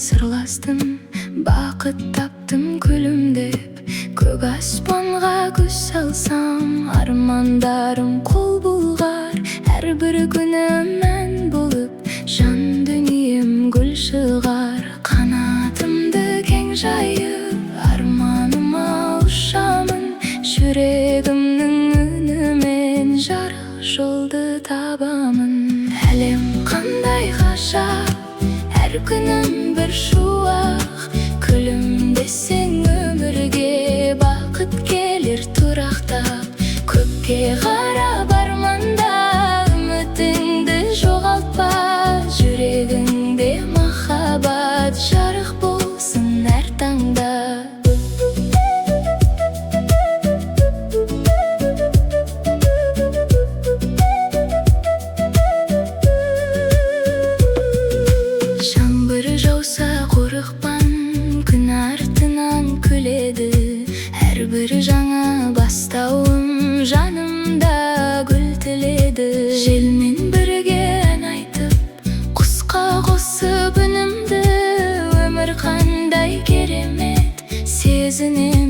сырластым, бақыт таптым күлімдеп. Көк аспанға көз салсам, армандарым қол бұлғар. Әрбір күнім мән болып, жан дүнием гүл шығар. Қанатымды кең жайып, арманыма ұшамын. Жүрегімнің үнімен жарық жолды табамын. Әлем қандай ғажап, әр күнім бір шуақ. Күлімдесең өмірге бақыт келер тұрақтап. Көкке қарап арманда, үмітіңді жоғалтпа. Жүрегіңде махаббат жарық болсын әр таңда. Жаңбыр жауса қорықпан, күн артынан күледі. Әрбір жаңа бастауым жанымда гүл тіледі. Желмен бірге ән айтып, құсқа қосып үнімді. Өмір қандай керемет, сезінем